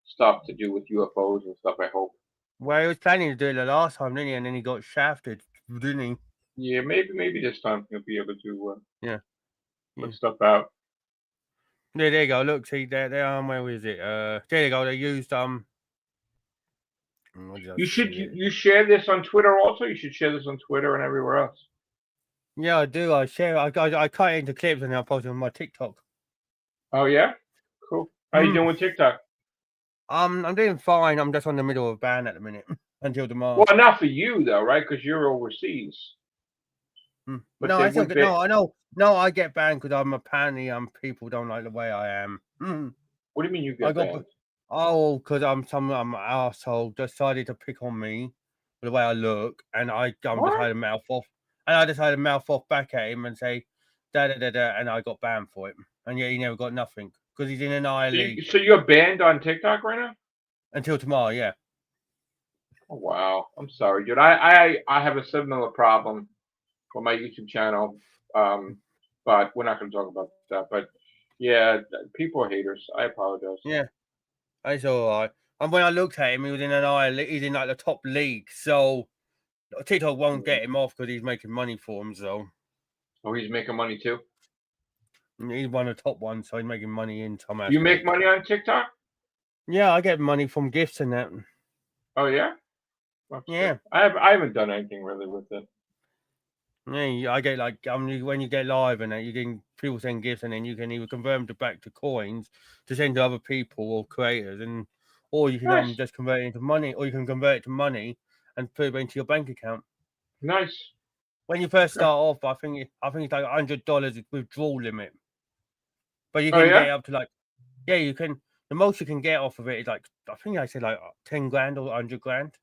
[SPEAKER 1] stuff to do with UFOs and stuff. I hope.
[SPEAKER 2] Well, he was planning to do it the last time, didn't he? And then he got shafted, didn't he?
[SPEAKER 1] Yeah, maybe this time he'll be able to
[SPEAKER 2] Yeah.
[SPEAKER 1] put stuff out.
[SPEAKER 2] Yeah, there you go. Look, see, there where is it? There you go. They used
[SPEAKER 1] You share this on Twitter also. You should share this on Twitter and everywhere else.
[SPEAKER 2] Yeah, I do. I share. I cut it into clips and I post it on my TikTok.
[SPEAKER 1] Oh yeah, cool. How you doing with TikTok?
[SPEAKER 2] I'm doing fine. I'm just on the middle of a ban at the minute until tomorrow.
[SPEAKER 1] Well, not for you though, right? Because you're overseas. But
[SPEAKER 2] no, I still get, no, I know. No, I get banned because I'm apparently people don't like the way I am.
[SPEAKER 1] What do you mean you get banned?
[SPEAKER 2] Oh, because I'm an asshole decided to pick on me for the way I look, and I decided to mouth off, and I decided to mouth off back at him and say da da da da, and I got banned for it, and yet he never got nothing because he's in an I league.
[SPEAKER 1] So you're banned on TikTok right now?
[SPEAKER 2] Until tomorrow, yeah.
[SPEAKER 1] Oh wow, I'm sorry, dude. I have a similar problem with my YouTube channel, but we're not going to talk about that. But yeah, people are haters. I apologize.
[SPEAKER 2] Yeah, it's all right. And when I looked at him, he was in an I league. He's in like the top league, so TikTok won't get him off because he's making money for him. So.
[SPEAKER 1] Oh, he's making money too.
[SPEAKER 2] He's one of the top ones, so he's making money in some aspect.
[SPEAKER 1] You make money on TikTok?
[SPEAKER 2] Yeah, I get money from gifts and that.
[SPEAKER 1] Oh yeah.
[SPEAKER 2] Yeah.
[SPEAKER 1] I haven't done anything really with it.
[SPEAKER 2] Yeah, I get like when you get live and that, you can people send gifts and then you can either convert them back to coins to send to other people or creators, or you can just convert it into money, or you can convert it to money and put it into your bank account.
[SPEAKER 1] Nice.
[SPEAKER 2] When you first start off, I think it's like $100 withdrawal limit, but you can get up to like, you can. The most you can get off of it is like, I think I said like 10 grand or 100 grand.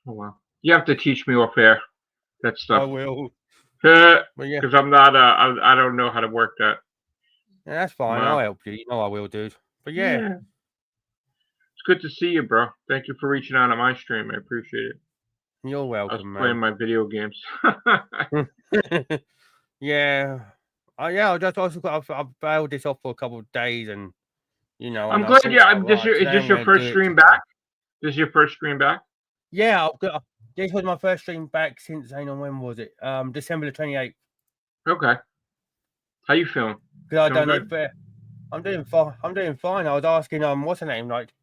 [SPEAKER 1] Oh wow! You have to teach me off air that stuff.
[SPEAKER 2] I will.
[SPEAKER 1] Because I'm not. I don't know how to work that.
[SPEAKER 2] Yeah, that's fine. I'll help you. You know I will, dude. But yeah.
[SPEAKER 1] It's good to see you, bro. Thank you for reaching out on my stream. I appreciate it.
[SPEAKER 2] You're welcome,
[SPEAKER 1] I was playing my video games.
[SPEAKER 2] Yeah. I just also I've bailed this off for a couple of days, and
[SPEAKER 1] I'm glad. Yeah. Is this your first stream back? This is your first stream back?
[SPEAKER 2] Yeah, this was my first stream back since when was it? December the 28th.
[SPEAKER 1] Okay. How you feeling?
[SPEAKER 2] Because I don't know. I'm doing fine. I'm doing fine. I was asking what's her name, like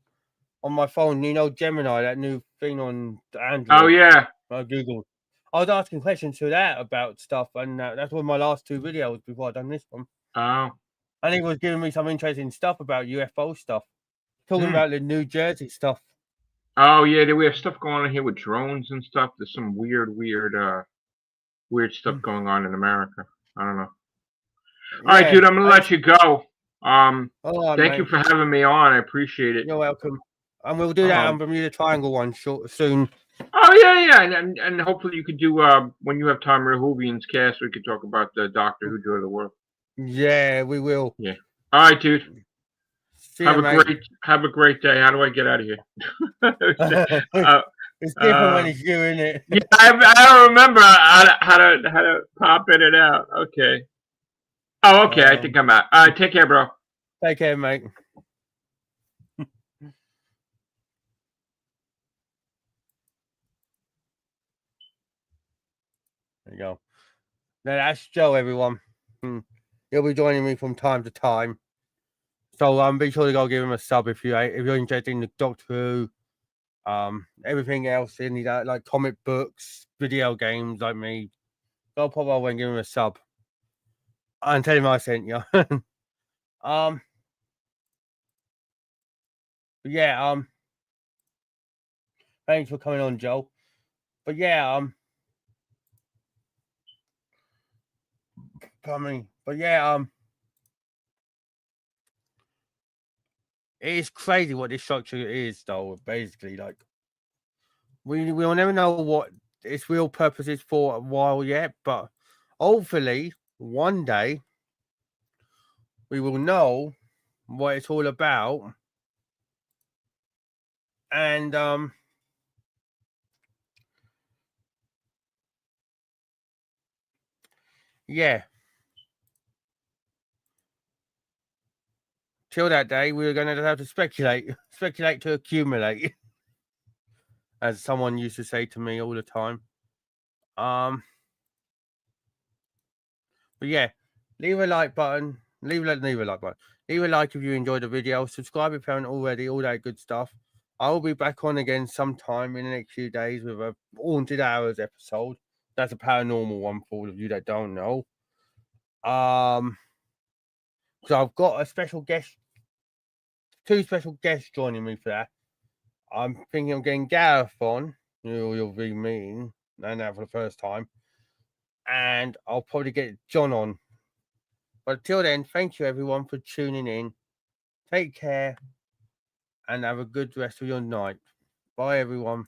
[SPEAKER 2] on my phone. Gemini, that new thing on Android.
[SPEAKER 1] Oh yeah.
[SPEAKER 2] Google. I was asking questions to that about stuff, and that's one of my last 2 videos before I done this one.
[SPEAKER 1] Oh.
[SPEAKER 2] And he was giving me some interesting stuff about UFO stuff, talking about the New Jersey stuff.
[SPEAKER 1] Oh yeah, we have stuff going on here with drones and stuff. There's some weird stuff going on in America. I don't know. All right, dude, I'm gonna let you go.
[SPEAKER 2] All right,
[SPEAKER 1] Thank you
[SPEAKER 2] mate.
[SPEAKER 1] for having me on. I appreciate it.
[SPEAKER 2] You're welcome. And we'll do that
[SPEAKER 1] Um,
[SPEAKER 2] Bermuda Triangle one soon.
[SPEAKER 1] Oh yeah, and hopefully you could do when you have time, Rehovian's cast. We could talk about the Doctor Who Joy of the World.
[SPEAKER 2] Yeah, we will.
[SPEAKER 1] Yeah. All right, dude.
[SPEAKER 2] See you, mate.
[SPEAKER 1] Have a great day. How do I get out of here?
[SPEAKER 2] It's different when it's you, isn't it?
[SPEAKER 1] Yeah, I don't remember how to pop in and out. Okay. Oh, okay. I think I'm out. All right. Take care, bro.
[SPEAKER 2] Take care, mate. There you go. Now that's Joe, everyone. He'll be joining me from time to time. So be sure to go give him a sub if you're interested in the Doctor Who, everything else in like comic books, video games like me. Go pop over and give him a sub. And tell him I sent you. Yeah, thanks for coming on, Joe. But yeah, it's crazy what this structure is, though. Basically, like we'll never know what its real purpose is for a while yet, but hopefully one day we will know what it's all about. And yeah. Till that day, we're going to have to speculate to accumulate, as someone used to say to me all the time. But yeah, leave a like button. Leave a like if you enjoyed the video. Subscribe if you haven't already. All that good stuff. I will be back on again sometime in the next few days with a Haunted Hours episode. That's a paranormal one for all of you that don't know. So I've got a special guest. 2 special guests joining me for that. I'm thinking of getting Gareth on, who you'll be meeting, and that for the first time. And I'll probably get John on. But till then, thank you everyone for tuning in. Take care and have a good rest of your night. Bye, everyone.